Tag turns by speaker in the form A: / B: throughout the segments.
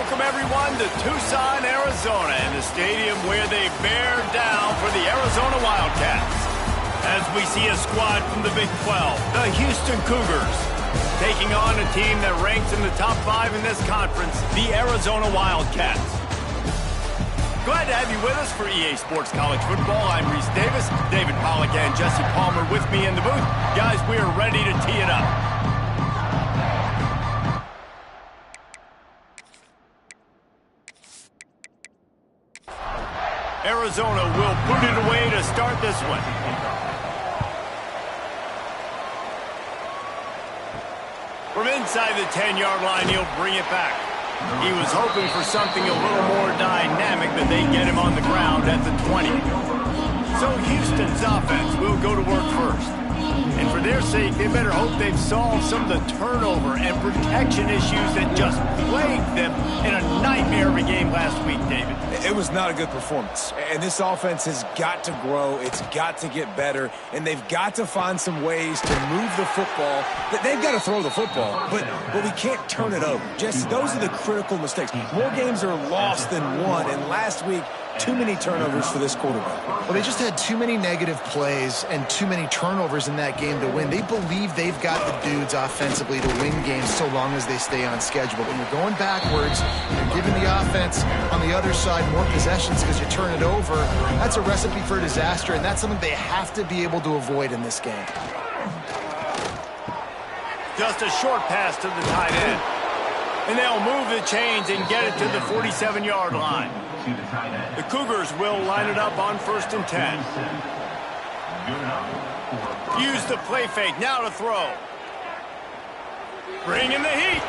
A: welcome everyone to Tucson, Arizona, and the stadium where they bear down for the Arizona Wildcats. As we see a squad from the Big 12, the Houston Cougars, taking on a team that ranks in the top 5 in this conference, the Arizona Wildcats. Glad to have you with us for EA Sports College Football. I'm Reese Davis, David Pollack and Jesse Palmer with me in the booth. Guys, we are ready to tee it up. Arizona will put it away to start this one. From inside the 10-yard line, he'll bring it back. He was hoping for something a little more dynamic, but they get him on the ground at the 20. So Houston's offense will go to work first. And for their sake, they better hope they've solved some of the turnover and protection issues that just plagued them in a nightmare of a game last week, David.
B: It was not a good performance. And this offense has got to grow. It's got to get better. And they've got to find some ways to move the football. They've got to throw the football, but we can't turn it over. Jesse, those are the critical mistakes. More games are lost than won. And last week, too many turnovers for this quarterback.
C: Well, they just had too many negative plays and too many turnovers in that game to win. They believe they've got the dudes offensively to win games so long as they stay on schedule. But when you're going backwards and you're giving the offense on the other side more possessions because you turn it over, that's a recipe for disaster, and that's something they have to be able to avoid in this game.
A: Just a short pass to the tight end. And they'll move the chains and get it to the 47-yard line. The Cougars will line it up on 1st and 10. Use the play fake, now to throw. Bring in the heat.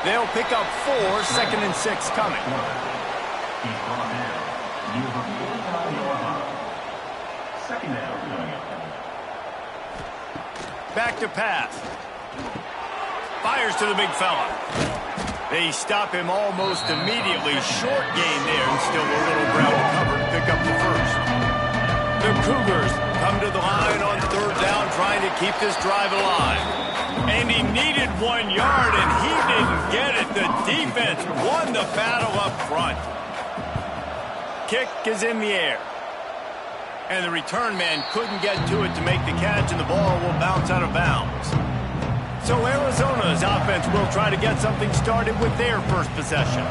A: They'll pick up 4, 2nd and 6 coming. Back to pass. Fires to the big fella. They stop him almost immediately. Short gain there, and still a little ground to cover to pick up the first. The Cougars come to the line on 3rd down, trying to keep this drive alive. And he needed 1 yard, and he didn't get it. The defense won the battle up front. Kick is in the air. And the return man couldn't get to it to make the catch, and the ball will bounce out of bounds. So Arizona's offense will try to get something started with their first possession.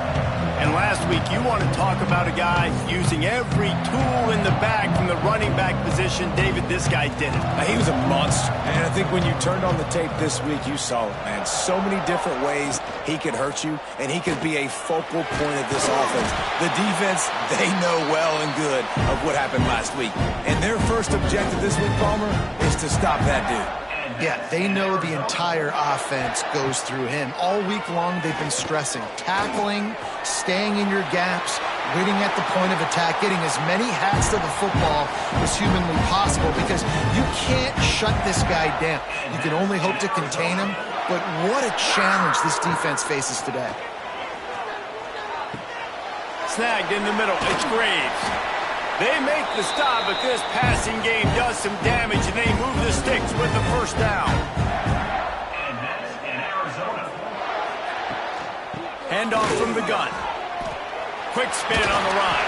A: And last week, you want to talk about a guy using every tool in the bag from the running back position. David, this guy did it.
B: He was a monster. And I think when you turned on the tape this week, you saw it, man. So many different ways he could hurt you, and he could be a focal point of this offense. The defense, they know well and good of what happened last week. And their first objective this week, Palmer, is to stop that dude.
C: Yeah, they know the entire offense goes through him. All week long, they've been stressing tackling, staying in your gaps, winning at the point of attack, getting as many hats to the football as humanly possible, because you can't shut this guy down. You can only hope to contain him, but what a challenge this defense faces today.
A: Snagged in the middle. It's Graves. They make the stop, but this passing game does some damage, and they move the sticks with the first down.
D: And that's in Arizona.
A: Handoff from the gun. Quick spin on the run.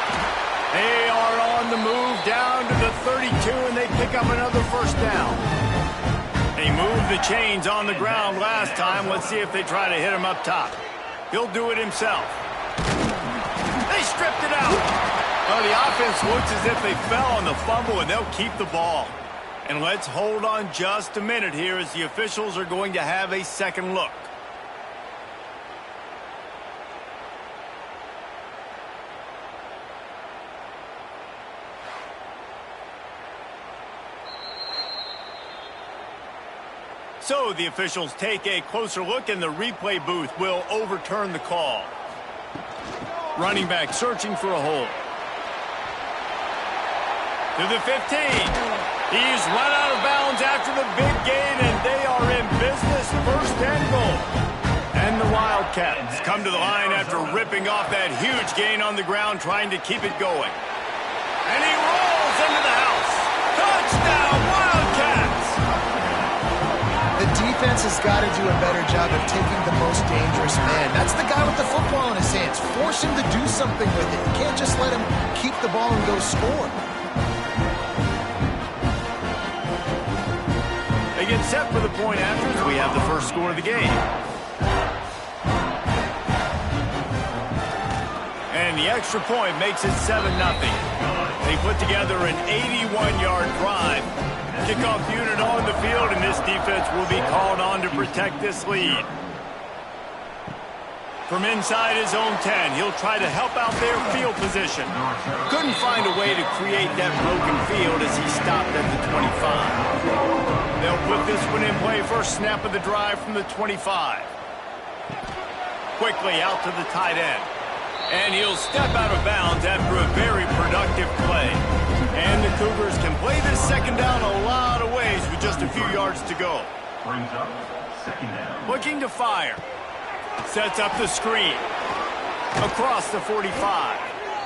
A: They are on the move down to the 32, and they pick up another first down. They moved the chains on the ground last time. Let's see if they try to hit him up top. He'll do it himself. They stripped it out. Well, the offense looks as if they fell on the fumble, and they'll keep the ball. And let's hold on just a minute here as the officials are going to have a second look. So the officials take a closer look, and the replay booth will overturn the call. Running back searching for a hole. To the 15. He's run out of bounds after the big gain, and they are in business, 1st and goal. And the Wildcats come to the line after ripping off that huge gain on the ground, trying to keep it going. And he rolls into the house. Touchdown, Wildcats!
C: The defense defense has got to do a better job of taking the most dangerous man. That's the guy with the football in his hands. Force him to do something with it. You can't just let him keep the ball and go score.
A: They get set for the point after as we have the first score of the game. And the extra point makes it 7-0. They put together an 81-yard drive. Kickoff unit on the field, and this defense will be called on to protect this lead. From inside his own 10, he'll try to help out their field position. Couldn't find a way to create that broken field as he stopped at the 25. They'll put this one in play. First snap of the drive from the 25. Quickly out to the tight end. And he'll step out of bounds after a very productive play. And the Cougars can play this second down a lot of ways with just a few yards to go.
D: Brings up second down.
A: Looking to fire. Sets up the screen. Across the 45.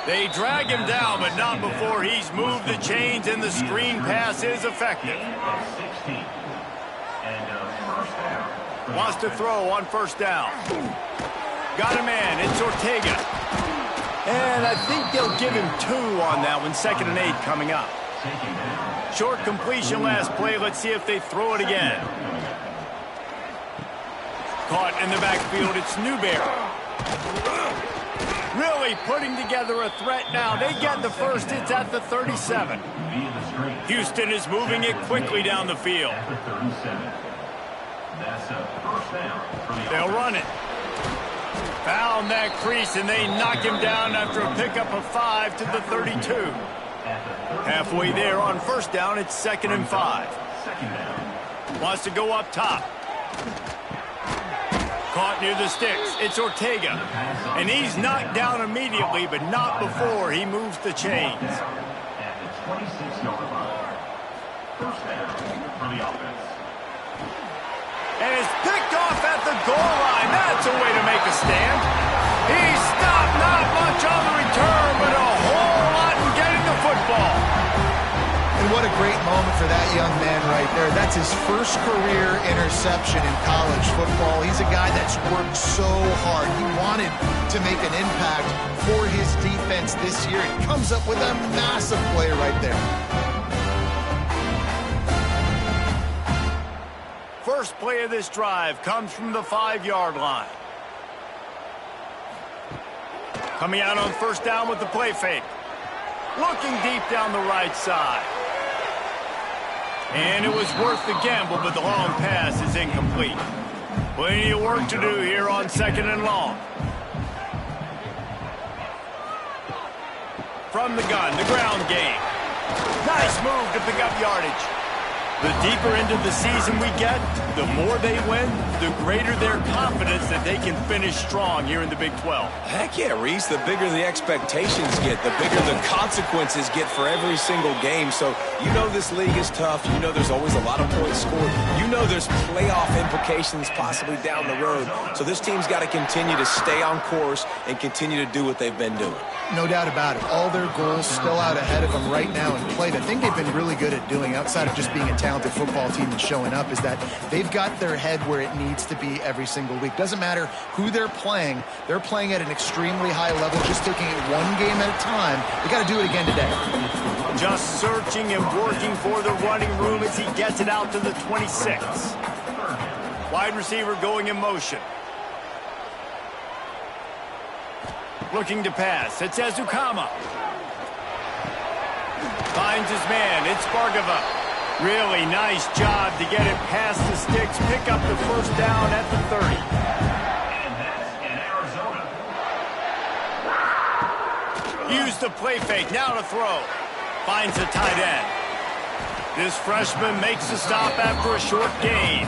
A: They drag him down, but not before he's moved the chains, and the screen pass is effective.
D: 16. And first down.
A: Wants to throw on first down. Got a man. It's Ortega. And I think they'll give him 2 on that one. 2nd and 8 coming up. Short completion last play. Let's see if they throw it again. Caught in the backfield. It's Newberry. Really putting together a threat now. They get the first. It's at the 37. Houston is moving it quickly down the field. They'll run it. Found that crease, and they knock him down after a pickup of 5 to the 32. Halfway there on first down, it's 2nd and 5. Wants to go up top. Caught near the sticks. It's Ortega. And he's knocked down immediately, but not before he moves the chains.
D: At the 26-yard line. First down for the offense.
A: And it's picked off at the goal line. That's a way to make a stand. He stopped, not much on the return, but a whole lot in getting the football.
C: And what a great moment for that young man right there. That's his first career interception in college football. He's a guy that's worked so hard. He wanted to make an impact for his defense this year. He comes up with a massive play right there.
A: First play of this drive comes from the 5-yard line. Coming out on first down with the play fake. Looking deep down the right side. And it was worth the gamble, but the long pass is incomplete. Plenty of work to do here on 2nd and long. From the gun, the ground game. Nice move to pick up yardage. The deeper into the season we get, the more they win, the greater their confidence that they can finish strong here in the Big 12.
B: Heck yeah, Reese. The bigger the expectations get, the bigger the consequences get for every single game. So you know this league is tough. You know there's always a lot of points scored. You know there's playoff implications possibly down the road. So this team's got to continue to stay on course and continue to do what they've been doing.
C: No doubt about it. All their goals still out ahead of them right now in play. The thing they've been really good at doing, outside of just being a talented football team and showing up, is that they've got their head where it needs to be every single week. Doesn't matter who they're playing at an extremely high level, just taking it one game at a time. They got to do it again today.
A: Just searching and working for the running room as he gets it out to the 26. Wide receiver going in motion. Looking to pass. It's Ezukama. Finds his man. It's Bargava. Really nice job to get it past the sticks. Pick up the first down at the 30.
D: And that's in Arizona.
A: Use the play fake. Now to throw. Finds the tight end. This freshman makes the stop after a short gain.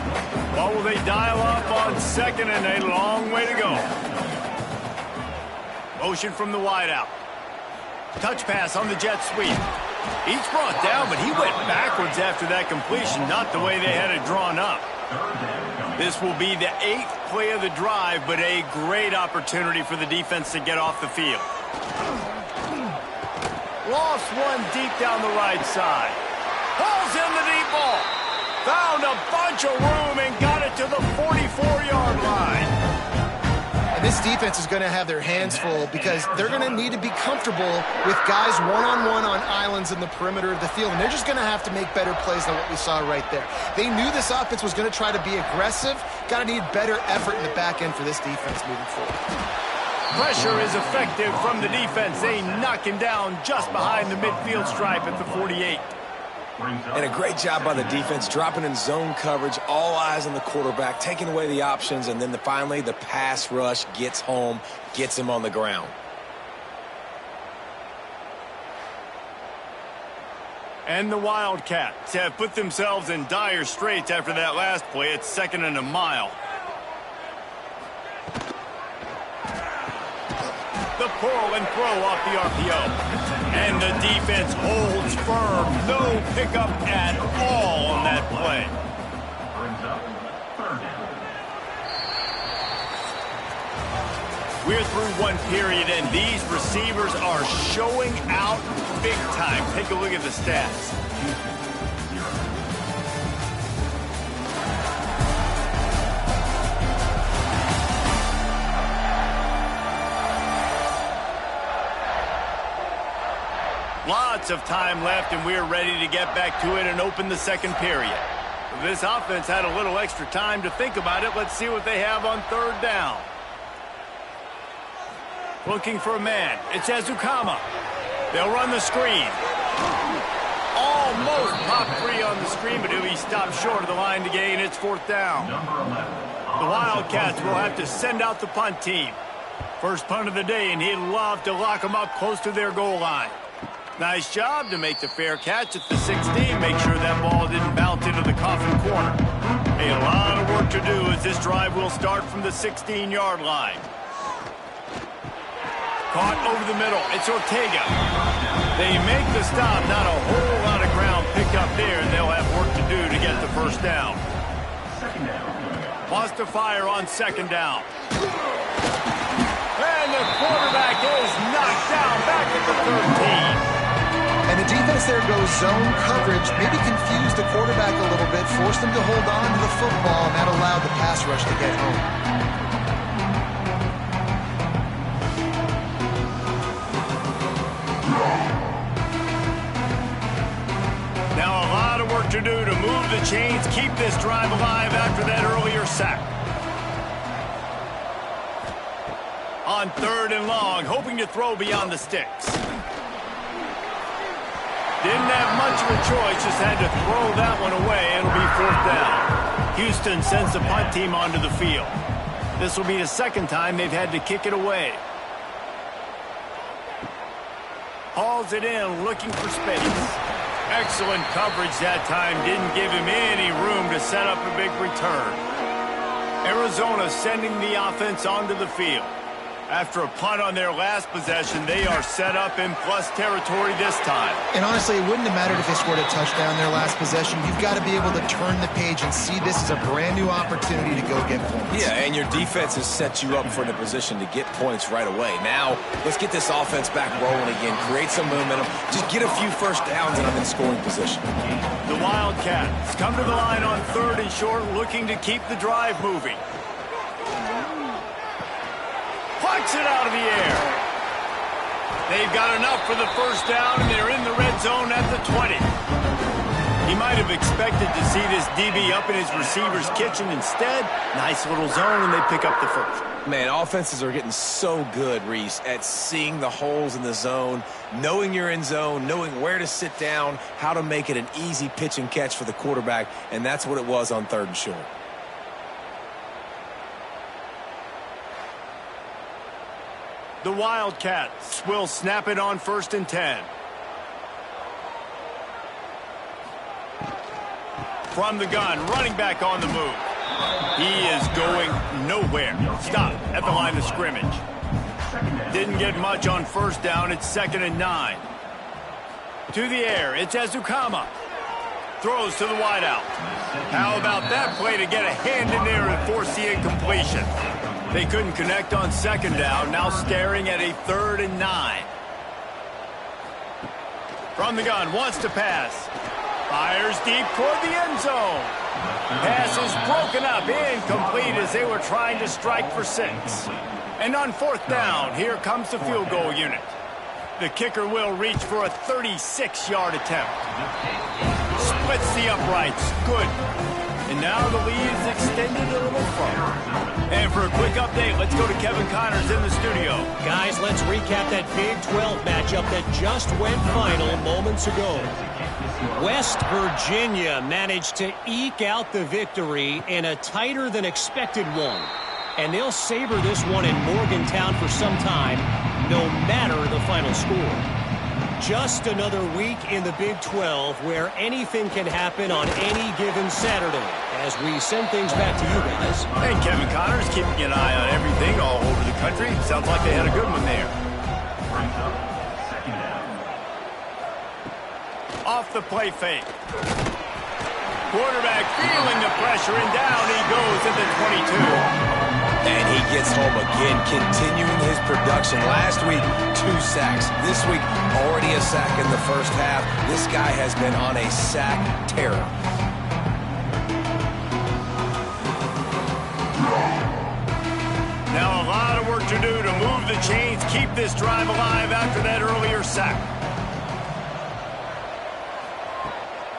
A: What will they dial up on 2nd and a long way to go? Motion from the wideout. Touch pass on the jet sweep. He's brought down, but he went backwards after that completion, not the way they had it drawn up. This will be the 8th play of the drive, but a great opportunity for the defense to get off the field. Lost one deep down the right side. Hauls in the deep ball. Found a bunch of room and got it to the 44-yard line.
C: And this defense is going to have their hands full because they're going to need to be comfortable with guys one-on-one on islands in the perimeter of the field. And they're just going to have to make better plays than what we saw right there. They knew this offense was going to try to be aggressive. Got to need better effort in the back end for this defense moving forward.
A: Pressure is effective from the defense. They knock him down just behind the midfield stripe at the 48.
B: And a great job by the defense, dropping in zone coverage, all eyes on the quarterback, taking away the options, and then finally the pass rush gets home, gets him on the ground.
A: And the Wildcats have put themselves in dire straits after that last play. It's 2nd and a mile. The pull and throw off the RPO. And the defense holds firm. No pickup at all on that play.
D: Brings up 3rd down.
A: We're through one period, and these receivers are showing out big time. Take a look at the stats. Lots of time left, and we're ready to get back to it and open the 2nd period. This offense had a little extra time to think about it. Let's see what they have on 3rd down. Looking for a man. It's Ezukama. They'll run the screen. Almost popped free on the screen, but he'll be stopped short of the line to gain. It's 4th down. The Wildcats will have to send out the punt team. First punt of the day, and he'd love to lock them up close to their goal line. Nice job to make the fair catch at the 16. Make sure that ball didn't bounce into the coffin corner. A lot of work to do as this drive will start from the 16-yard line. Caught over the middle. It's Ortega. They make the stop. Not a whole lot of ground picked up there, and they'll have work to do to get the 1st down.
D: 2nd down.
A: Wants to fire on 2nd down. And the quarterback is knocked down back at the 13.
C: And the defense there goes zone coverage, maybe confused the quarterback a little bit, forced him to hold on to the football, and that allowed the pass rush to get home.
A: Now a lot of work to do to move the chains, keep this drive alive after that earlier sack. On 3rd and long, hoping to throw beyond the sticks. Didn't have much of a choice, just had to throw that one away. It'll be 4th down. Houston sends the punt team onto the field. This will be the 2nd time they've had to kick it away. Hauls it in, looking for space. Excellent coverage that time. Didn't give him any room to set up a big return. Arizona sending the offense onto the field. After a punt on their last possession, they are set up in plus territory this time.
C: And honestly, it wouldn't have mattered if they scored a touchdown their last possession. You've got to be able to turn the page and see this as a brand new opportunity to go get points.
B: Yeah, and your defense has set you up for the position to get points right away. Now, let's get this offense back rolling again, create some momentum, just get a few 1st downs and I'm in scoring position.
A: The Wildcats come to the line on 3rd and short, looking to keep the drive moving. Plucks it out of the air. They've got enough for the 1st down, and they're in the red zone at the 20. He might have expected to see this DB up in his receiver's kitchen. Instead, nice little zone, and they pick up the 1st.
B: Man, offenses are getting so good, Reese, at seeing the holes in the zone, knowing you're in zone, knowing where to sit down, how to make it an easy pitch and catch for the quarterback, and that's what it was on 3rd and short.
A: The Wildcats will snap it on 1st and 10. From the gun, running back on the move. He is going nowhere. Stop at the line of scrimmage. Didn't get much on 1st down. It's 2nd and 9. To the air, it's Ezukama. Throws to the wideout. How about that play to get a hand in there and force the incompletion? They couldn't connect on 2nd down, now staring at a 3rd and 9. From the gun, wants to pass. Fires deep toward the end zone. Pass is broken up, incomplete as they were trying to strike for 6. And on 4th down, here comes the field goal unit. The kicker will reach for a 36-yard attempt. Splits the uprights. Good. And now the lead is extended a little further. And for a quick update, let's go to Kevin Connors in the studio.
E: Guys, let's recap that Big 12 matchup that just went final moments ago. West Virginia managed to eke out the victory in a tighter than expected one. And they'll savor this one in Morgantown for some time, no matter the final score. Just another week in the Big 12 where anything can happen on any given Saturday. As we send things back to you guys.
A: And Kevin Connors keeping an eye on everything all over the country. Sounds like they had a good one there. Off the play fake. Quarterback feeling the pressure, and down he goes at the 22.
B: And he gets home again, continuing his production. Last week, 2 sacks. This week, already a sack in the first half. This guy has been on a sack terror.
A: Now a lot of work to do to move the chains, keep this drive alive after that earlier sack.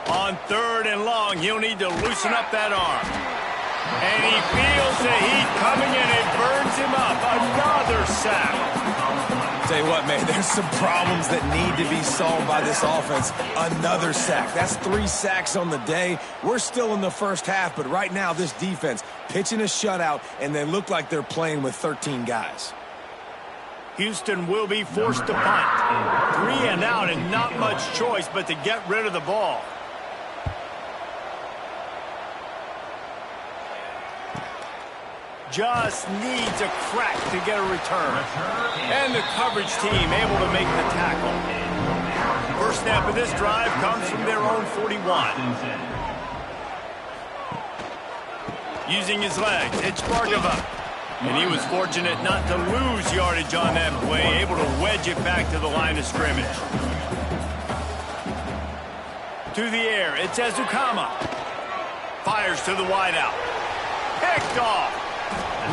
A: On 3rd and long, he'll need to loosen up that arm. And he feels the heat coming in. It burns him up. Another sack.
B: Tell you what, man, there's some problems that need to be solved by this offense. Another sack. That's 3 sacks on the day. We're still in the first half, but right now this defense pitching a shutout, and they look like they're playing with 13 guys.
A: Houston will be forced to punt. 3 and out, and not much choice but to get rid of the ball. Just needs a crack to get a return. And the coverage team able to make the tackle. First snap of this drive comes from their own 41. Using his legs, it's Bargava. And he was fortunate not to lose yardage on that play, able to wedge it back to the line of scrimmage. To the air, it's Ezukama. Fires to the wideout. Picked off.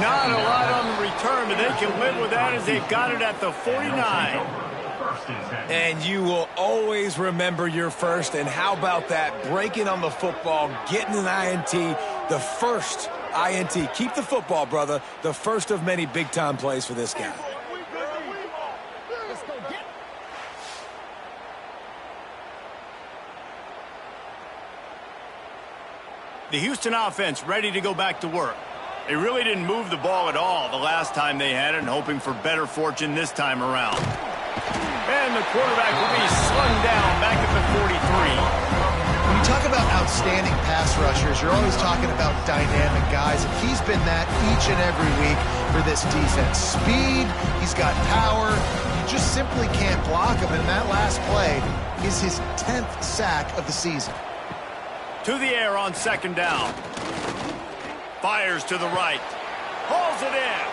A: Not a lot on the return, but they can live with that as they've got it at the 49.
B: And you will always remember your first. And how about that? Breaking on the football, getting an INT, the first INT. Keep the football, brother. The first of many big-time plays for this guy.
A: The Houston offense ready to go back to work. They really didn't move the ball at all the last time they had it, and hoping for better fortune this time around. And the quarterback will be slung down back at the 43.
C: When you talk about outstanding pass rushers, you're always talking about dynamic guys, and he's been that each and every week for this defense. Speed, he's got power, you just simply can't block him, and that last play is his 10th sack of the season.
A: To the air on 2nd down. Fires to the right. Hauls it in.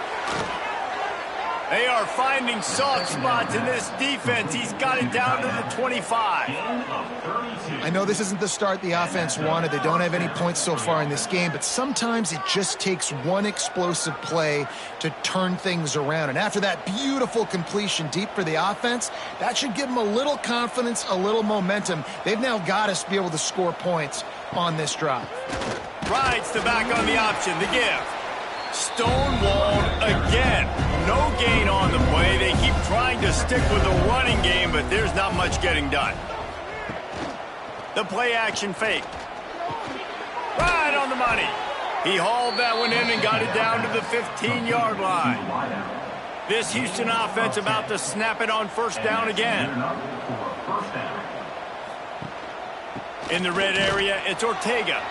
A: They are finding soft spots in this defense. He's got it down to the 25.
C: I know this isn't the start the offense wanted. They don't have any points so far in this game, but sometimes it just takes one explosive play to turn things around. And after that beautiful completion deep for the offense, that should give them a little confidence, a little momentum. They've now got us to be able to score points on this drive.
A: Rides the back on the option, the give. Stonewalled again. No gain on the play. They keep trying to stick with the running game, but there's not much getting done. The play action fake. Right on the money. He hauled that one in and got it down to the 15-yard line. This Houston offense about to snap it on 1st down again. In the red area, it's Ortega.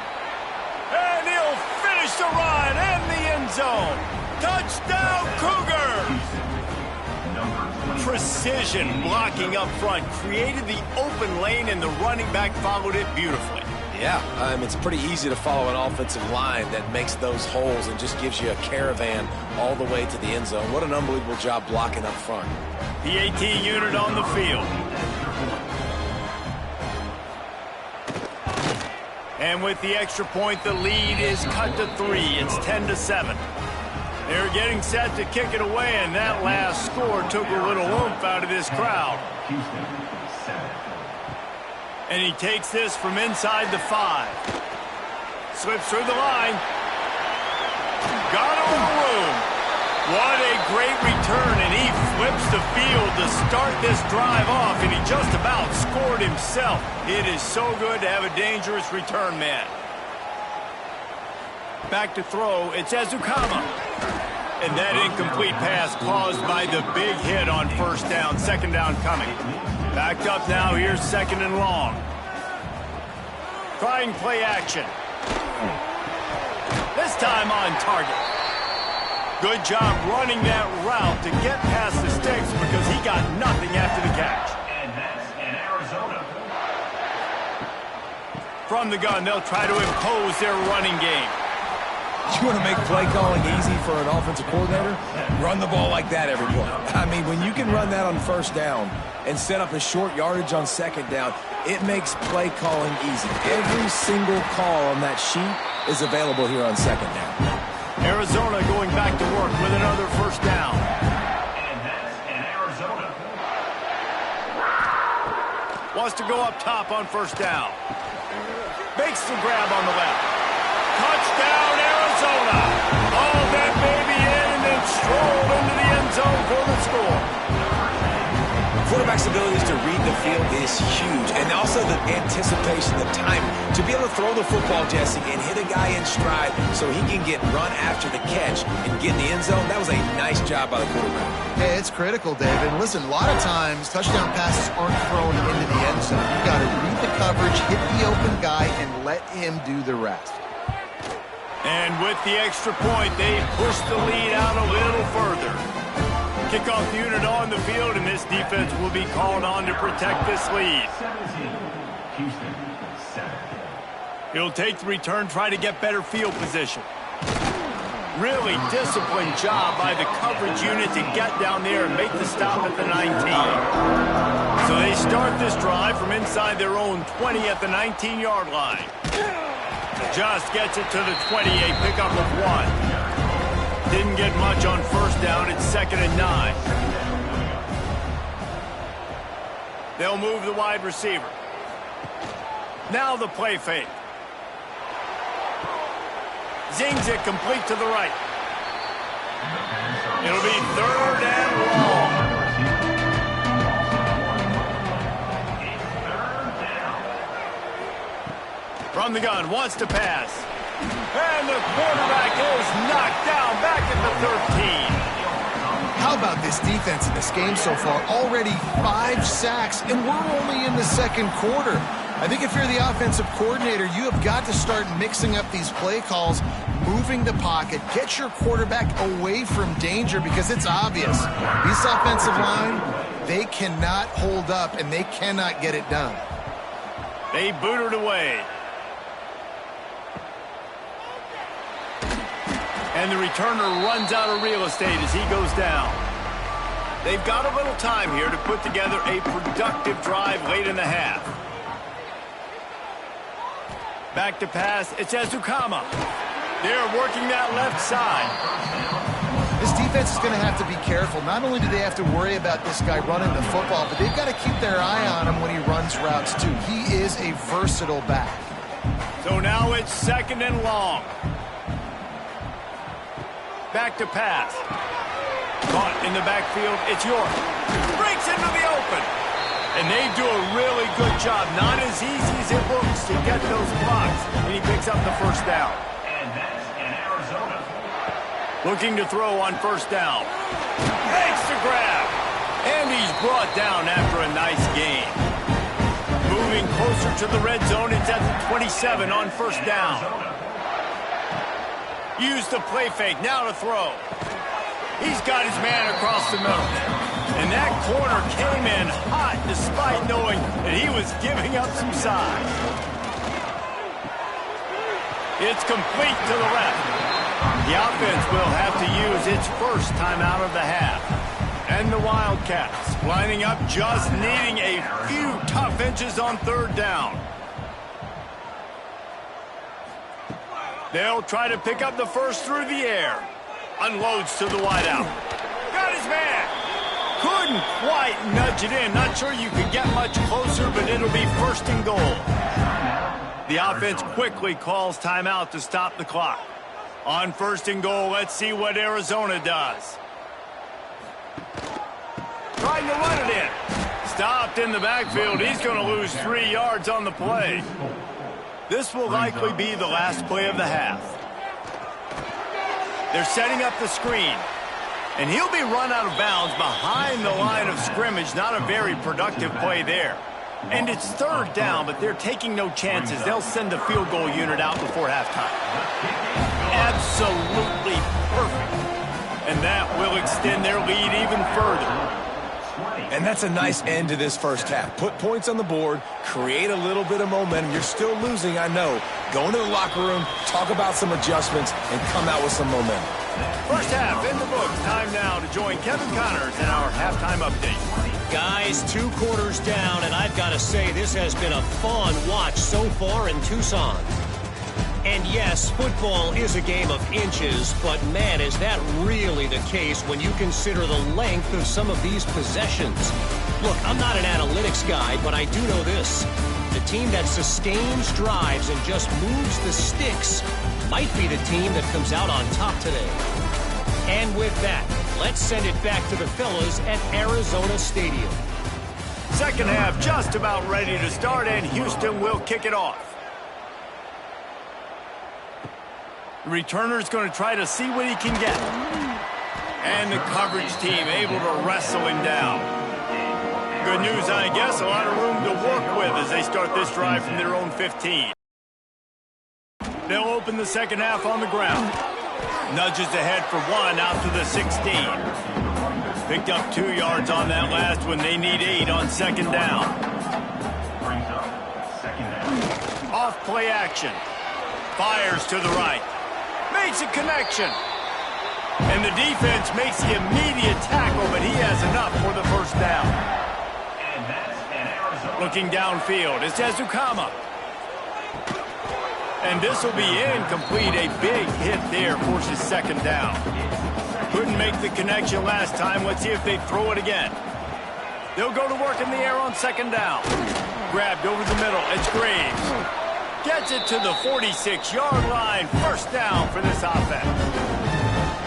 A: And he'll finish the run in the end zone. Touchdown, Cougars! Precision blocking up front created the open lane, and the running back followed it beautifully.
B: Yeah, it's pretty easy to follow an offensive line that makes those holes and just gives you a caravan all the way to the end zone. What an unbelievable job blocking up front.
A: The AT unit on the field. And with the extra point, the lead is cut to 3. It's 10-7. They're getting set to kick it away, and that last score took a little oomph out of this crowd. And he takes this from inside the 5. Slips through the line. Got a little room. What a great return, and he flips the field to start this drive off, and he just about scored himself. It is so good to have a dangerous return man. Back to throw, it's Ezukama. And that incomplete pass caused by the big hit on first down. Second down coming. Backed up now, here's second and long. Trying play action. This time on target. Good job running that route to get past the sticks because he got nothing after the catch.
D: And that's in Arizona.
A: From the gun, they'll try to impose their running game.
B: You want to make play calling easy for an offensive coordinator? Run the ball like that every play. I mean, when you can run that on first down and set up a short yardage on second down, it makes play calling easy. Every single call on that sheet is available here on second down.
A: Arizona going back to work with another first down.
D: And that's in Arizona.
A: Wants to go up top on first down. Makes the grab on the left. Touchdown, Arizona. Oh, that baby in and then strolled into the end zone for the score.
B: Quarterback's abilities to read the field is huge, and also the anticipation, the timing. To be able to throw the football, Jesse, and hit a guy in stride so he can get run after the catch and get in the end zone, that was a nice job by the quarterback.
C: Yeah, it's critical, David. And listen, a lot of times touchdown passes aren't thrown into the end zone. You got to read the coverage, hit the open guy, and let him do the rest.
A: And with the extra point, they push the lead out a little further. Kickoff unit on the field, and this defense will be called on to protect this lead.
D: 17. Houston, 7.
A: He'll take the return, try to get better field position. Really disciplined job by the coverage unit to get down there and make the stop at the 19. So they start this drive from inside their own 20 at the 19-yard line. Just gets it to the 28, pickup of 1. Didn't get much on first down. It's second and 9. They'll move the wide receiver. Now the play fake. Zings it complete to the right. It'll be third and long. From the gun, wants to pass. And the quarterback is knocked down back at the 13.
C: How about this defense in this game so far? Already 5 sacks, and we're only in the second quarter. I think if you're the offensive coordinator, you have got to start mixing up these play calls, moving the pocket, get your quarterback away from danger because it's obvious. This offensive line, they cannot hold up, and they cannot get it done.
A: They boot it away. And the returner runs out of real estate as he goes down. They've got a little time here to put together a productive drive late in the half. Back to pass, it's Ezukama. They're working that left side.
C: This defense is going to have to be careful. Not only do they have to worry about this guy running the football, but they've got to keep their eye on him when he runs routes too. He is a versatile back.
A: So now it's second and long. Back to pass. Caught in the backfield, it's York. Breaks into the open. And they do a really good job. Not as easy as it looks to get those blocks. And he picks up the first down.
D: And that's in Arizona.
A: Looking to throw on first down. Makes the grab. And he's brought down after a nice gain. Moving closer to the red zone, it's at the 27 on first down. Use the play fake, now to throw. He's got his man across the middle. And that corner came in hot despite knowing that he was giving up some size. It's complete to the left. The offense will have to use its first timeout of the half. And the Wildcats lining up, just needing a few tough inches on third down. They'll try to pick up the first through the air. Unloads to the wideout. Got his man. Couldn't quite nudge it in. Not sure you could get much closer, but it'll be first and goal. The offense quickly calls timeout to stop the clock. On first and goal, let's see what Arizona does. Trying to run it in. Stopped in the backfield. He's going to lose 3 yards on the play. This will likely be the last play of the half. They're setting up the screen. And he'll be run out of bounds behind the line of scrimmage. Not a very productive play there. And it's third down, but they're taking no chances. They'll send the field goal unit out before halftime. Absolutely perfect. And that will extend their lead even further.
B: And that's a nice end to this first half. Put points on the board, create a little bit of momentum. You're still losing, I know. Go into the locker room, talk about some adjustments, and come out with some momentum.
A: First half in the books. Time now to join Kevin Connors in our halftime update.
E: Guys, 2 quarters down, and I've got to say this has been a fun watch so far in Tucson. And yes, football is a game of inches, but man, is that really the case when you consider the length of some of these possessions. Look, I'm not an analytics guy, but I do know this. The team that sustains drives and just moves the sticks might be the team that comes out on top today. And with that, let's send it back to the fellas at Arizona Stadium.
A: Second half just about ready to start, and Houston will kick it off. The returner's going to try to see what he can get. And the coverage team able to wrestle him down. Good news, I guess, a lot of room to work with as they start this drive from their own 15. They'll open the second half on the ground. Nudges ahead for 1 out to the 16. Picked up 2 yards on that last one. They need 8 on second down. Off play action. Fires to the right. Makes a connection. And the defense makes the immediate tackle, but he has enough for the first down. Looking downfield, it's Ezukama. And this will be incomplete. A big hit there forces second down. Couldn't make the connection last time. Let's see if they throw it again. They'll go to work in the air on second down. Grabbed over the middle. It's Graves. Gets it to the 46-yard line. First down for this offense.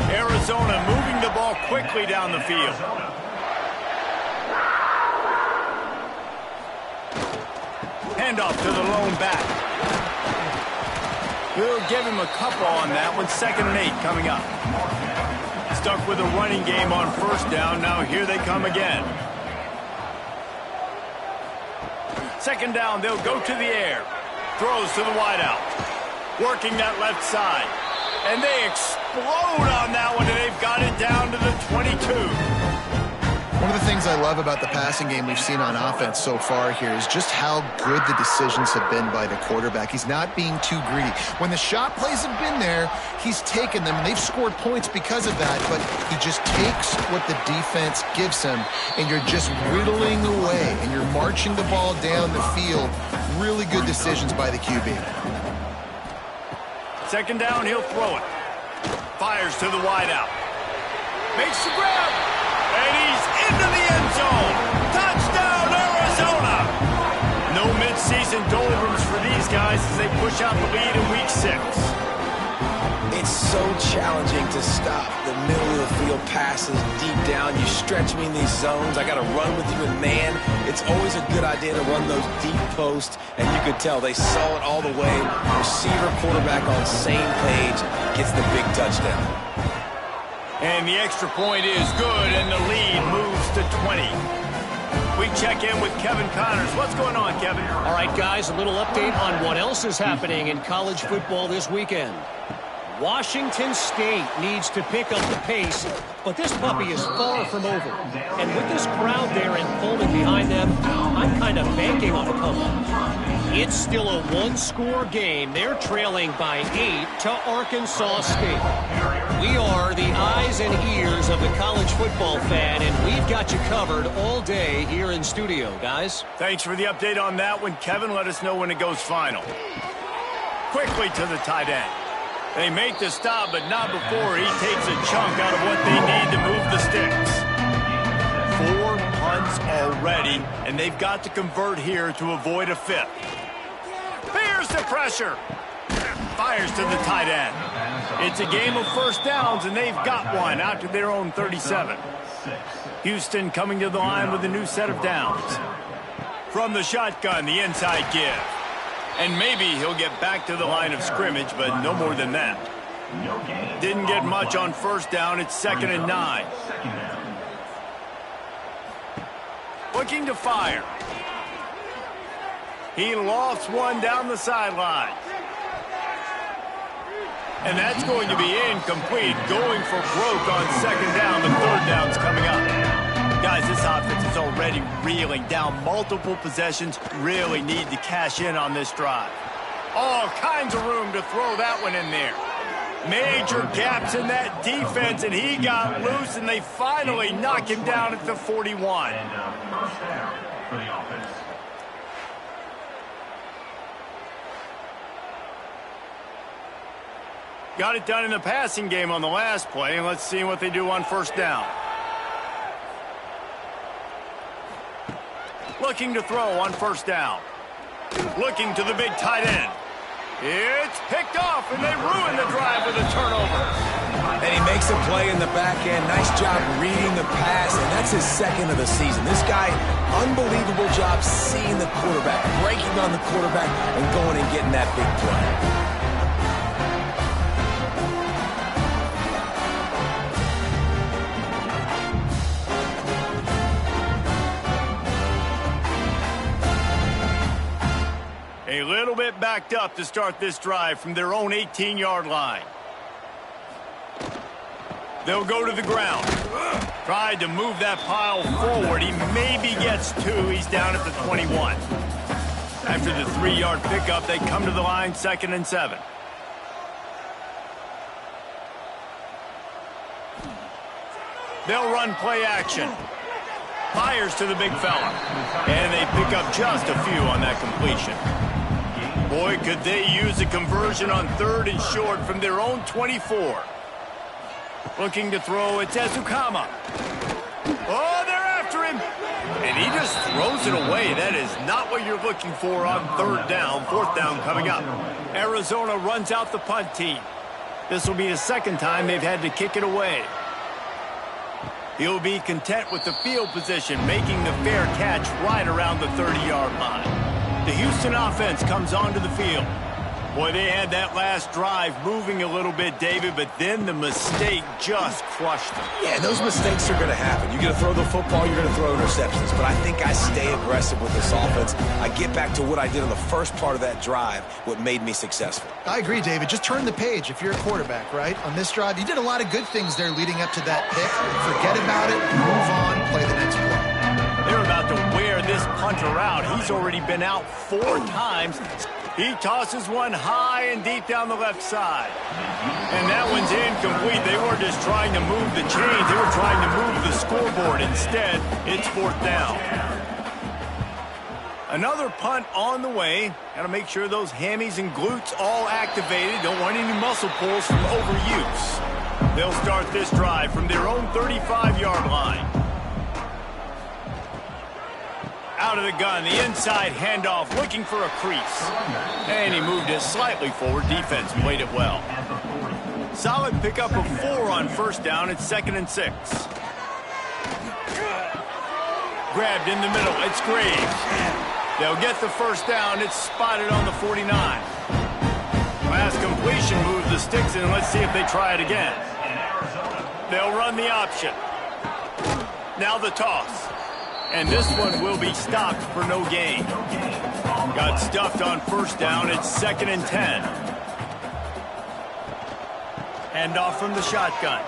A: Arizona moving the ball quickly down the field. Handoff to the lone back. We'll give him a couple on that one. 2nd and 8 coming up. Stuck with a running game on first down. Now here they come again. Second down, they'll go to the air. Throws to the wideout. Working that left side. And they explode on that one, and they've got it down to the 22.
C: One of the things I love about the passing game we've seen on offense so far here is just how good the decisions have been by the quarterback. He's not being too greedy. When the shot plays have been there, he's taken them, and they've scored points because of that, but he just takes what the defense gives him, and you're just whittling away, and you're marching the ball down the field. Really good decisions by the QB.
A: Second down, he'll throw it. Fires to the wideout. Makes the grab. And he's into the end zone. Touchdown, Arizona. No midseason doldrums for these guys as they push out the lead in week 6.
B: It's so challenging to stop the middle of the field passes deep down. You stretch me in these zones. I got to run with you in man. It's always a good idea to run those deep posts, and you could tell they saw it all the way. Receiver, quarterback on same page, gets the big touchdown.
A: And the extra point is good, and the lead moves to 20. We check in with Kevin Connors. What's going on, Kevin?
E: All right, guys, a little update on what else is happening in college football this weekend. Washington State needs to pick up the pace, but this puppy is far from over. And with this crowd there in Pullman behind them, I'm kind of banking on a comeback. It's still a one-score game. They're trailing by 8 to Arkansas State. We are the eyes and ears of the college football fan, and we've got you covered all day here in studio, guys.
A: Thanks for the update on that one, Kevin. Let us know when it goes final. Quickly to the tight end. They make the stop, but not before he takes a chunk out of what they need to move the sticks. 4 punts already, and they've got to convert here to avoid a fifth. Here's the pressure. Fires to the tight end. It's a game of first downs, and they've got one out to their own 37. Houston coming to the line with a new set of downs. From the shotgun, the inside give. And maybe he'll get back to the line of scrimmage, but no more than that. Didn't get much on first down. It's 2nd and 9. Looking to fire. He lofts one down the sideline. And that's going to be incomplete. Going for broke on 2nd down. The 3rd down's coming up. Guys, this offense is already reeling down multiple possessions. Really need to cash in on this drive. All kinds of room to throw that one in there. Major gaps in that defense, and he got loose, and they finally knock him down at the 41.
D: And first down for the offense.
A: Got it done in the passing game on the last play, and let's see what they do on first down. Looking to throw on first down. Looking to the big tight end. It's picked off, and they ruin the drive with a turnover.
B: And he makes a play in the back end. Nice job reading the pass, and that's his 2nd of the season. This guy, unbelievable job seeing the quarterback, breaking on the quarterback, and going and getting that big play.
A: A little bit backed up to start this drive from their own 18-yard line. They'll go to the ground. Tried to move that pile forward. He maybe gets 2. He's down at the 21. After the 3-yard pickup, they come to the line 2nd and 7. They'll run play action. Fires to the big fella. And they pick up just a few on that completion. Boy, could they use a conversion on 3rd and short from their own 24. Looking to throw, it's Ezukama. Oh, they're after him. And he just throws it away. That is not what you're looking for on 3rd down. 4th down coming up. Arizona runs out the punt team. This will be the 2nd time they've had to kick it away. He'll be content with the field position, making the fair catch right around the 30-yard line. The Houston offense comes onto the field. Boy, they had that last drive moving a little bit, David, but then the mistake just crushed them.
B: Yeah, those mistakes are going to happen. You're going to throw the football, you're going to throw interceptions. But I think I stay aggressive with this offense. I get back to what I did on the first part of that drive, what made me successful.
C: I agree, David. Just turn the page if you're a quarterback, right? On this drive, you did a lot of good things there leading up to that pick. Forget about it, move on, play the next play.
A: They're about to wear this punter out. He's already been out 4 times. He tosses one high and deep down the left side. And that one's incomplete. They weren't just trying to move the chains. They were trying to move the scoreboard. Instead, it's 4th down. Another punt on the way. Got to make sure those hammies and glutes all activated. Don't want any muscle pulls from overuse. They'll start this drive from their own 35-yard line. Out of the gun, the inside handoff, looking for a crease. And he moved it slightly forward. Defense played it well. Solid pickup of 4 on first down. It's 2nd and 6. Grabbed in the middle. It's Graves. They'll get the first down. It's spotted on the 49. Last completion moved the sticks in. Let's see if they try it again. They'll run the option. Now the toss. And this one will be stopped for no gain. Got stuffed on first down. It's 2nd and 10. Handoff from the shotgun.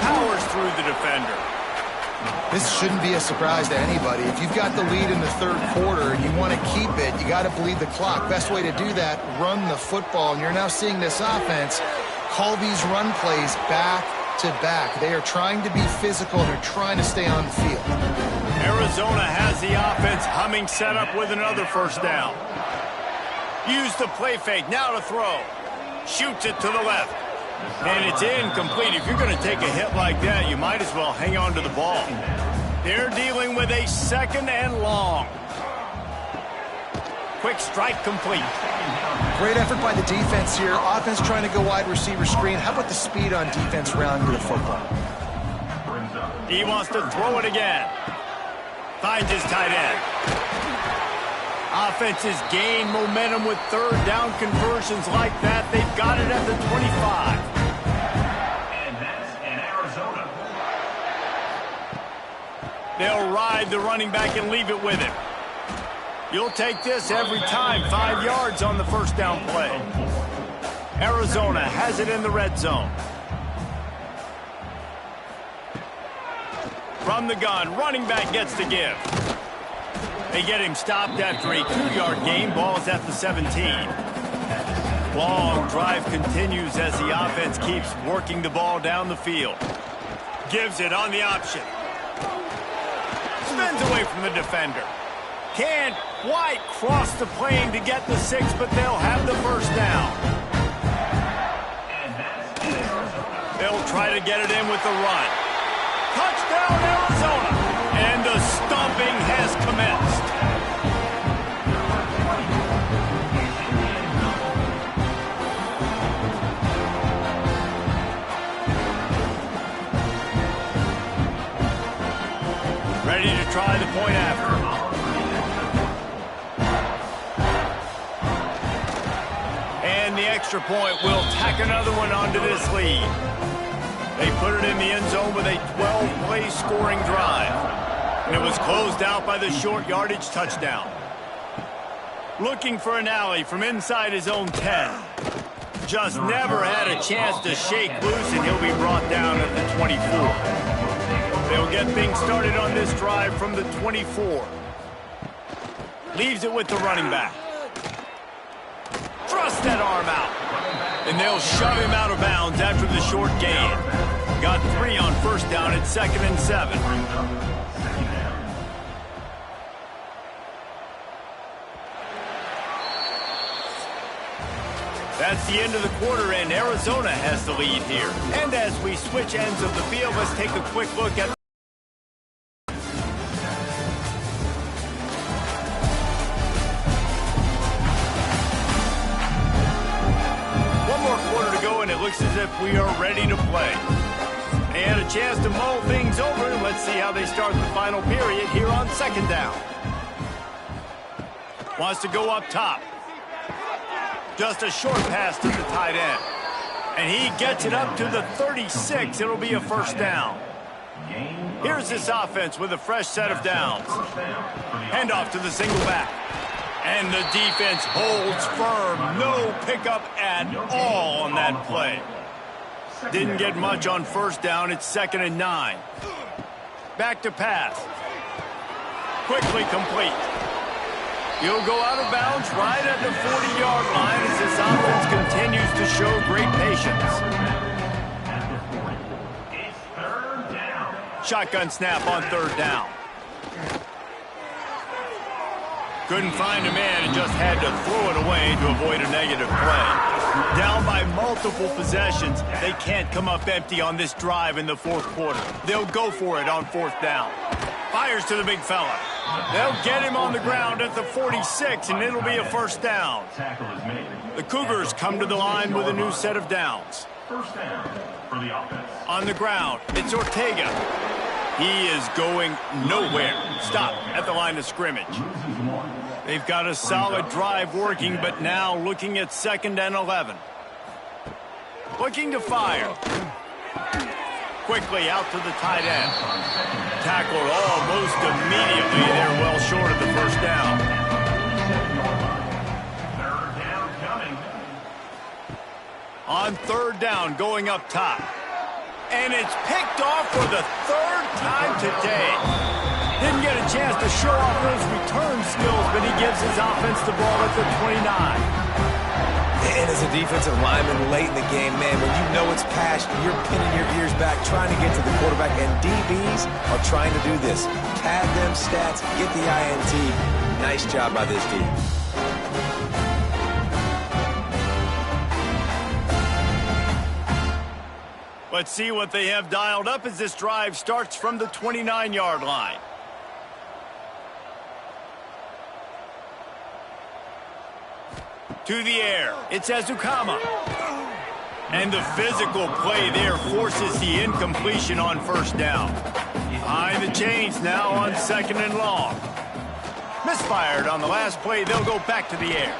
A: Powers through the defender.
C: This shouldn't be a surprise to anybody. If you've got the lead in the 3rd quarter and you want to keep it, you got to bleed the clock. Best way to do that, run the football. And you're now seeing this offense call these run plays back to back. They are trying to be physical. They're trying to stay on the field.
A: Arizona has the offense humming, set up with another first down. Use the play fake. Now to throw. Shoots it to the left. And it's incomplete. If you're going to take a hit like that, you might as well hang on to the ball. They're dealing with a 2nd and long. Quick strike complete.
C: Great effort by the defense here. Offense trying to go wide receiver screen. How about the speed on defense rounding the football?
A: He wants to throw it again. Finds his tight end. Offenses gain momentum with 3rd down conversions like that. They've got it at the 25.
D: And that's in Arizona.
A: They'll ride the running back and leave it with him. You'll take this every time. 5 yards on the 1st down play. Arizona has it in the red zone. From the gun, running back gets the give. They get him stopped after a 2-yard gain. Ball's at the 17. Long drive continues as the offense keeps working the ball down the field. Gives it on the option. Spins away from the defender. Can't quite cross the plane to get the 6, but they'll have the 1st down. They'll try to get it in with the run. Touchdown, Arizona! And the stomping has commenced. Ready to try the point after. And the extra point will tack another one onto this lead. They put it in the end zone with a 12-play scoring drive. And it was closed out by the short yardage touchdown. Looking for an alley from inside his own 10. Just never had a chance to shake loose, and he'll be brought down at the 24. They'll get things started on this drive from the 24. Leaves it with the running back. Thrust that arm out. And they'll shove him out of bounds after the short gain. Got 3 on 1st down at 2nd and 7. That's the end of the quarter, and Arizona has the lead here. And as we switch ends of the field, let's take a quick look at it looks as if we are ready to play. And a chance to mull things over. Let's see how they start the final period here on 2nd down. Wants to go up top. Just a short pass to the tight end. And he gets it up to the 36. It'll be a 1st down. Here's this offense with a fresh set of downs. Handoff to the single back. And the defense holds firm. No pickup at all on that play. Didn't get much on 1st down. It's 2nd and 9. Back to pass. Quickly complete. He'll go out of bounds right at the 40-yard line as this offense continues to show great patience. Shotgun snap on 3rd down. Couldn't find a man and just had to throw it away to avoid a negative play. Down by multiple possessions, they can't come up empty on this drive in the 4th quarter. They'll go for it on 4th down. Fires to the big fella. They'll get him on the ground at the 46, and it'll be a 1st down. The Cougars come to the line with a new set of downs.
D: 1st down for the offense.
A: On the ground, it's Ortega. He is going nowhere. Stop at the line of scrimmage. They've got a solid drive working, but now looking at 2nd and 11. Looking to fire. Quickly out to the tight end. Tackled almost immediately. They're well short of the 1st down.
D: 3rd down coming.
A: On 3rd down, going up top. And it's picked off for the 3rd time today. Didn't get a chance to show off those return skills, but he gives his offense the ball at the 29.
B: And as a defensive lineman late in the game, man, when you know it's passed, you're pinning your ears back, trying to get to the quarterback, and DBs are trying to do this. Pad them stats, get the INT. Nice job by this team.
A: Let's see what they have dialed up as this drive starts from the 29-yard line. To the air, it's Ezukama. And the physical play there forces the incompletion on first down. Behind the chains now on 2nd and long. Misfired on the last play, they'll go back to the air.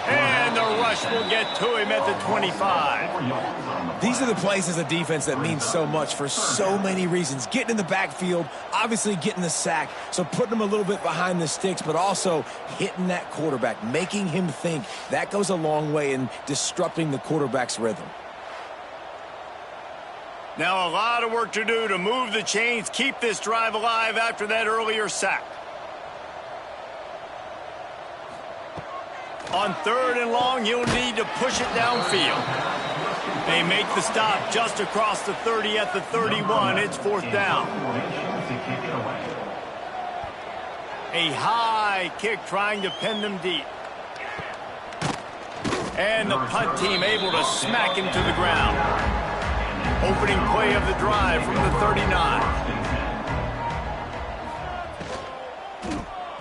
A: And the rush will get to him at the 25.
B: These are the plays as a defense that mean so much for so many reasons. Getting in the backfield, obviously getting the sack, so putting him a little bit behind the sticks, but also hitting that quarterback, making him think. That goes a long way in disrupting the quarterback's rhythm.
A: Now a lot of work to do to move the chains, keep this drive alive after that earlier sack. On 3rd and long, you'll need to push it downfield. They make the stop just across the 30 at the 31. It's 4th down. A high kick trying to pin them deep. And the punt team able to smack him to the ground. Opening play of the drive from the 39.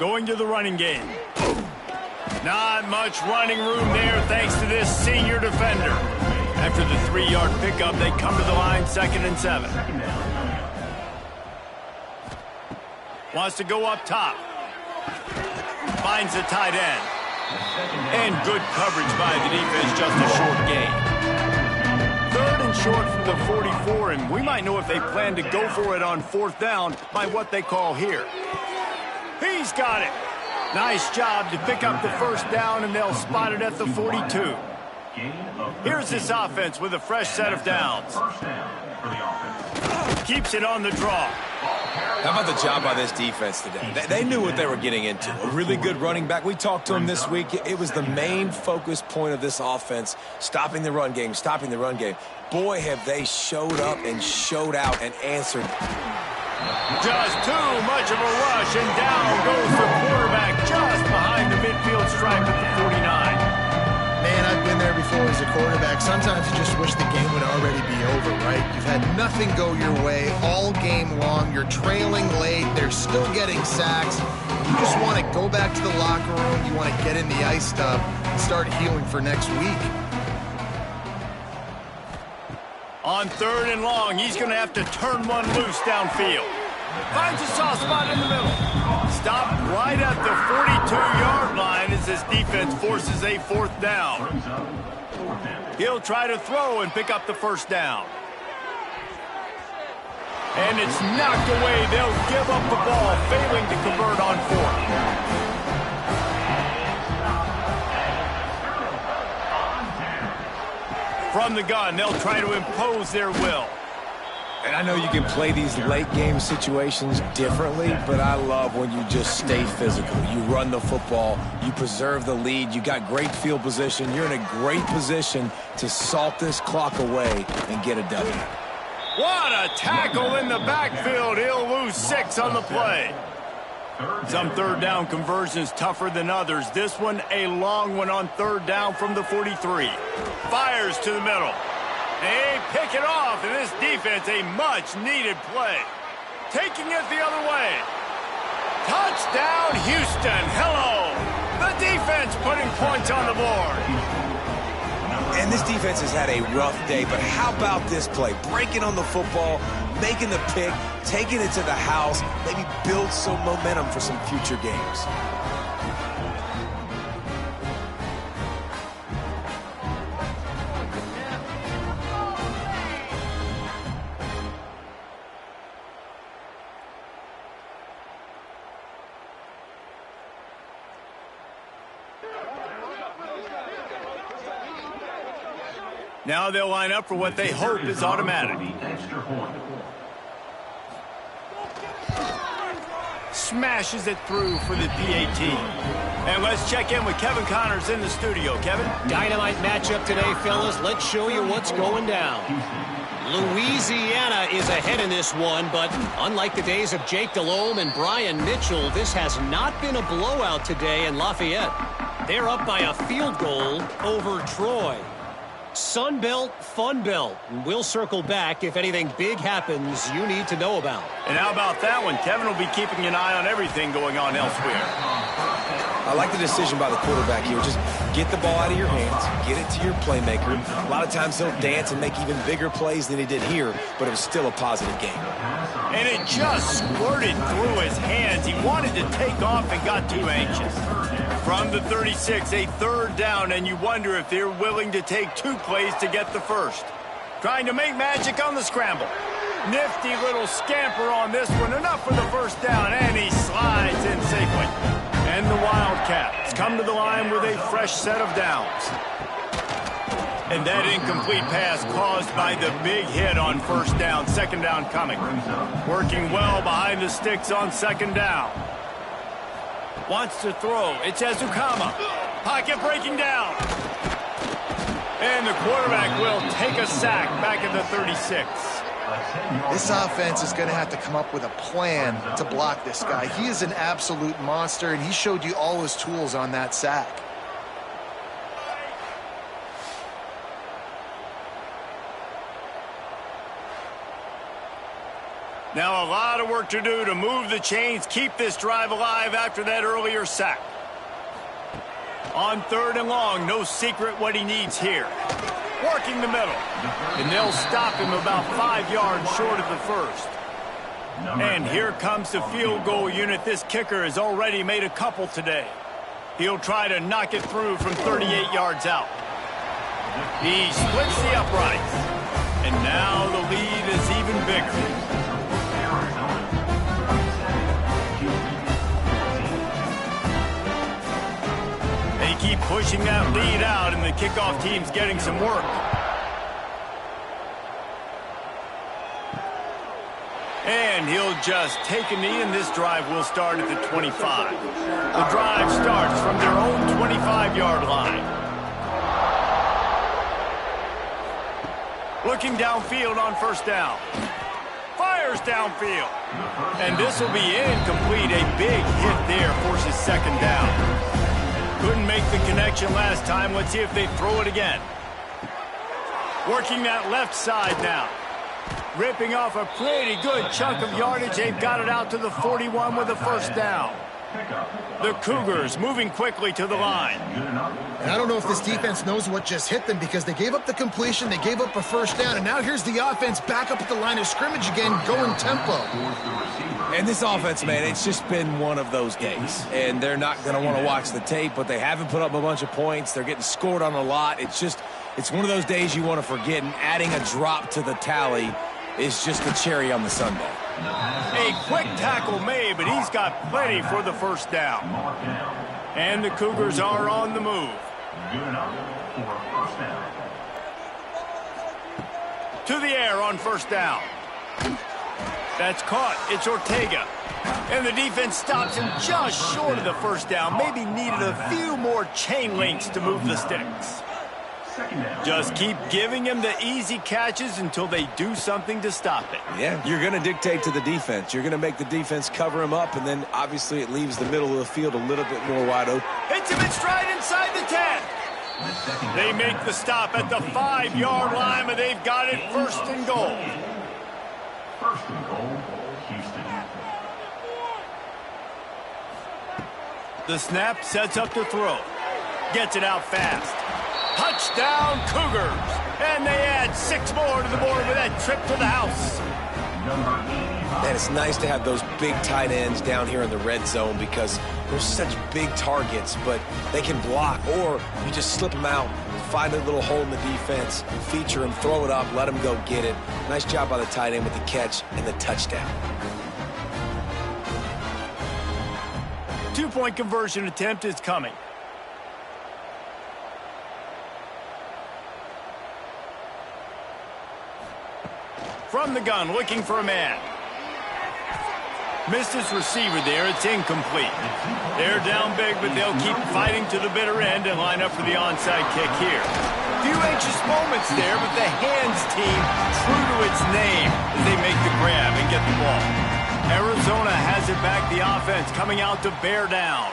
A: Going to the running game. Not much running room there thanks to this senior defender. After the 3-yard pickup, they come to the line 2nd and 7. Wants to go up top. Finds the tight end. And good coverage by the defense, just a short gain. 3rd and short from the 44, and we might know if they plan to go for it on 4th down by what they call here. He's got it. Nice job to pick up the first down, and they'll spot it at the 42. Here's this offense with a fresh set of downs. Keeps it on the draw.
B: How about the job by this defense today? They knew what they were getting into. A really good running back. We talked to him this week. It was the main focus point of this offense, stopping the run game, stopping the run game. Boy, have they showed up and showed out and answered.
A: Just too much of a rush, and down goes the quarterback just behind the midfield stripe at the 49.
C: Man, I've been there before as a quarterback. Sometimes you just wish the game would already be over, right? You've had nothing go your way all game long. You're trailing late. They're still getting sacks. You just want to go back to the locker room. You want to get in the ice tub and start healing for next week.
A: On 3rd and long, he's going to have to turn one loose downfield. Finds a soft spot in the middle. Stopped right at the 42-yard line as this defense forces a 4th down. He'll try to throw and pick up the first down. And it's knocked away. They'll give up the ball, failing to convert on 4th. From the gun, they'll try to impose their will.
B: And I know you can play these late-game situations differently, but I love when you just stay physical. You run the football, you preserve the lead, you got great field position. You're in a great position to salt this clock away and get a W.
A: What a tackle in the backfield. He'll lose 6 on the play. Some 3rd down conversions tougher than others. This one a long one on 3rd down from the 43. Fires to the middle. They pick it off, and this defense a much-needed play. Taking it the other way. Touchdown, Houston. Hello. The defense putting points on the board.
B: And this defense has had a rough day, but how about this play? Breaking on the football, making the pick, taking it to the house, maybe build some momentum for some future games.
A: Now they'll line up for what they hope is automatic. Smashes it through for the PAT. And let's check in with Kevin Connors in the studio. Kevin?
E: Dynamite matchup today, fellas. Let's show you what's going down. Louisiana is ahead in this one, but unlike the days of Jake Delhomme and Brian Mitchell, this has not been a blowout today in Lafayette. They're up by a field goal over Troy. Sun Belt, Fun Belt. We'll circle back if anything big happens you need to know about.
A: And how about that one? Kevin will be keeping an eye on everything going on elsewhere.
B: I like the decision by the quarterback here. Just get the ball out of your hands, get it to your playmaker. A lot of times he'll dance and make even bigger plays than he did here, but it was still a positive game.
A: And it just squirted through his hands. He wanted to take off and got too anxious. From the 36, a third down, and you wonder if they're willing to take 2 plays to get the first. Trying to make magic on the scramble. Nifty little scamper on this one. Enough for the first down, and he slides in safely. And the Wildcats come to the line with a fresh set of downs. And that incomplete pass caused by the big hit on first down. Second down coming. Working well behind the sticks on second down. Wants to throw. It's Ezukama. Pocket breaking down. And the quarterback will take a sack back at the 36.
C: This offense is going to have to come up with a plan to block this guy. He is an absolute monster, and he showed you all his tools on that sack.
A: Now a lot of work to do to move the chains, keep this drive alive after that earlier sack. On third and long, no secret what he needs here. Working the middle. And they'll stop him about 5 yards short of the first. And here comes the field goal unit. This kicker has already made a couple today. He'll try to knock it through from 38 yards out. He splits the uprights. And now the lead is even bigger. They keep pushing that lead out, and the kickoff team's getting some work. And he'll just take a knee, and this drive will start at the 25. The drive starts from their own 25-yard line. Looking downfield on first down. Fires downfield. And this will be incomplete. A big hit there forces second down. Couldn't make the connection last time. Let's see if they throw it again. Working that left side now. Ripping off a pretty good chunk of yardage. They've got it out to the 41 with a first down. The Cougars moving quickly to the line.
C: And I don't know if this defense knows what just hit them, because they gave up the completion, they gave up a first down, and now here's the offense back up at the line of scrimmage again, going tempo.
B: And this offense, man, it's just been one of those days. And they're not going to want to watch the tape, but they haven't put up a bunch of points. They're getting scored on a lot. It's one of those days you want to forget, and adding a drop to the tally is just the cherry on the sundae.
A: A quick tackle made, but he's got plenty for the first down. And the Cougars are on the move. To the air on first down. That's caught. It's Ortega. And the defense stops him just short of the first down. Maybe needed a few more chain links to move the sticks. Just keep giving him the easy catches until they do something to stop it.
B: Yeah, you're going to dictate to the defense. You're going to make the defense cover him up, and then obviously it leaves the middle of the field a little bit more wide open.
A: Hits him in stride inside the 10. They make the stop at the 5-yard line, but they've got it first and goal.
D: First and goal, Houston.
A: The snap sets up the throw. Gets it out fast. Touchdown, Cougars. And they add 6 more to the board with that trip to the house.
B: Man, it's nice to have those big tight ends down here in the red zone, because they're such big targets, but they can block, or you just slip them out, find a little hole in the defense, feature them, throw it up, let them go get it. Nice job by the tight end with the catch and the touchdown.
A: 2-point conversion attempt is coming. From the gun, looking for a man. Missed his receiver there. It's incomplete. They're down big, but they'll keep fighting to the bitter end and line up for the onside kick here. Few anxious moments there, but the hands team true to its name as they make the grab and get the ball. Arizona has it back. The offense coming out to bear down.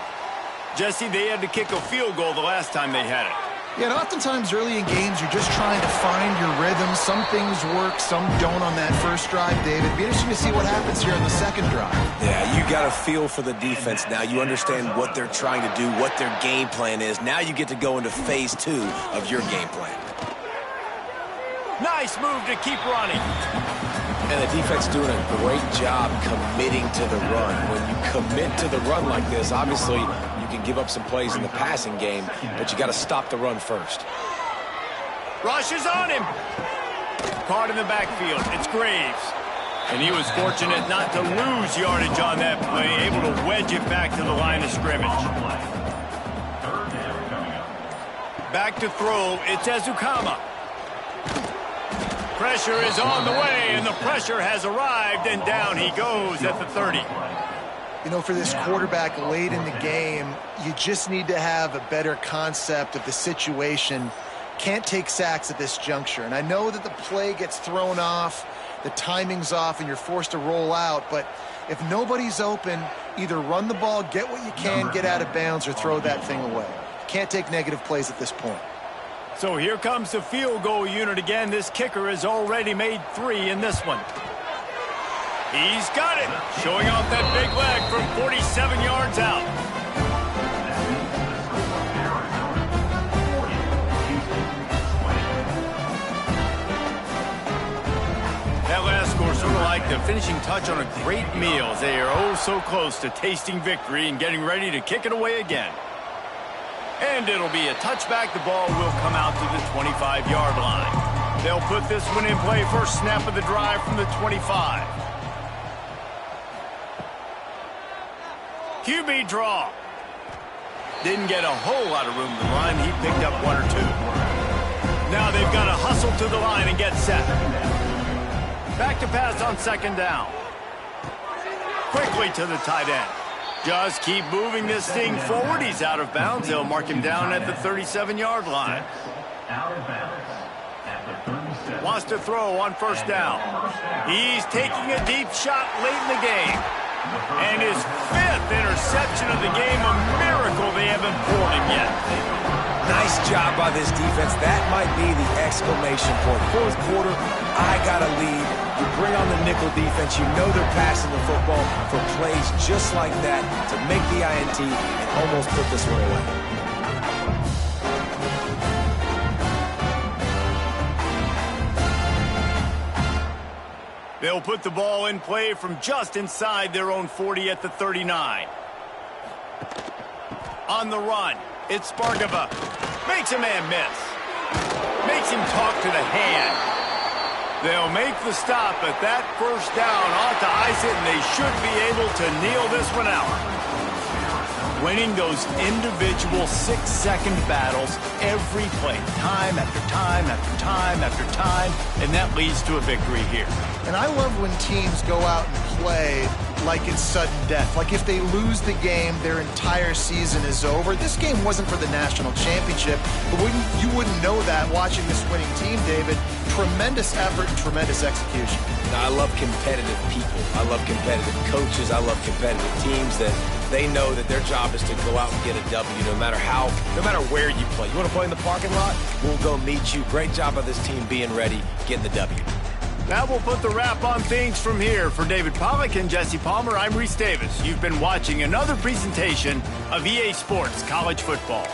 A: Jesse, they had to kick a field goal the last time they had it.
C: Yeah, and oftentimes early in games, you're just trying to find your rhythm. Some things work, some don't on that first drive, David. Be interesting to see what happens here on the second drive.
B: Yeah, you got a feel for the defense now. You understand what they're trying to do, what their game plan is. Now you get to go into phase 2 of your game plan.
A: Nice move to keep running.
B: And the defense doing a great job committing to the run. When you commit to the run like this, obviously you can give up some plays in the passing game, but you got to stop the run first.
A: Rush is on him. Caught in the backfield. It's Graves. And he was fortunate not to lose yardage on that play, able to wedge it back to the line of scrimmage. Back to throw. It's Ezukama. Pressure is on the way, and the pressure has arrived, and down he goes at the 30.
C: You know, for this quarterback late in the game, you just need to have a better concept of the situation. Can't take sacks at this juncture. And I know that the play gets thrown off, the timing's off, and you're forced to roll out. But if nobody's open, either run the ball, get what you can, get out of bounds, or throw that thing away. Can't take negative plays at this point.
A: So here comes the field goal unit again. This kicker has already made 3 in this one. He's got it, showing off that big leg from 47 yards out. That last score sort of like the finishing touch on a great meal, as they are oh so close to tasting victory and getting ready to kick it away again. And it'll be a touchback. The ball will come out to the 25-yard line. They'll put this one in play. First snap of the drive from the 25. QB draw. Didn't get a whole lot of room to the line. He picked up 1 or 2. Now they've got to hustle to the line and get set. Back to pass on second down. Quickly to the tight end. Just keep moving this thing forward. He's out of bounds. They'll mark him down at the 37-yard line.
D: Out of bounds at the 37.
A: Wants to throw on first down. He's taking a deep shot late in the game. And his 5th interception of the game. A miracle they haven't pulled him yet.
B: Nice job by this defense. That might be the exclamation point. Fourth quarter, I got a lead. You bring on the nickel defense. You know they're passing the football for plays just like that to make the INT and almost put this one away.
A: They'll put the ball in play from just inside their own 40 at the 39. On the run, it's Spargava. Makes a man miss. Makes him talk to the hand. They'll make the stop, but that first down ought to ice it, and they should be able to kneel this one out. Winning those individual 6-second battles every play, time after time after time after time, and that leads to a victory here.
C: And I love when teams go out and play like it's sudden death. Like if they lose the game, their entire season is over. This game wasn't for the national championship, but you wouldn't know that watching this winning team, David. Tremendous effort and tremendous execution.
B: Now, I love competitive people. I love competitive coaches. I love competitive teams that they know that their job is to go out and get a W no matter where you play. You want to play in the parking lot? We'll go meet you. Great job by this team being ready, getting the W.
A: That will put the wrap on things from here. For David Pollack and Jesse Palmer, I'm Reese Davis. You've been watching another presentation of EA Sports College Football.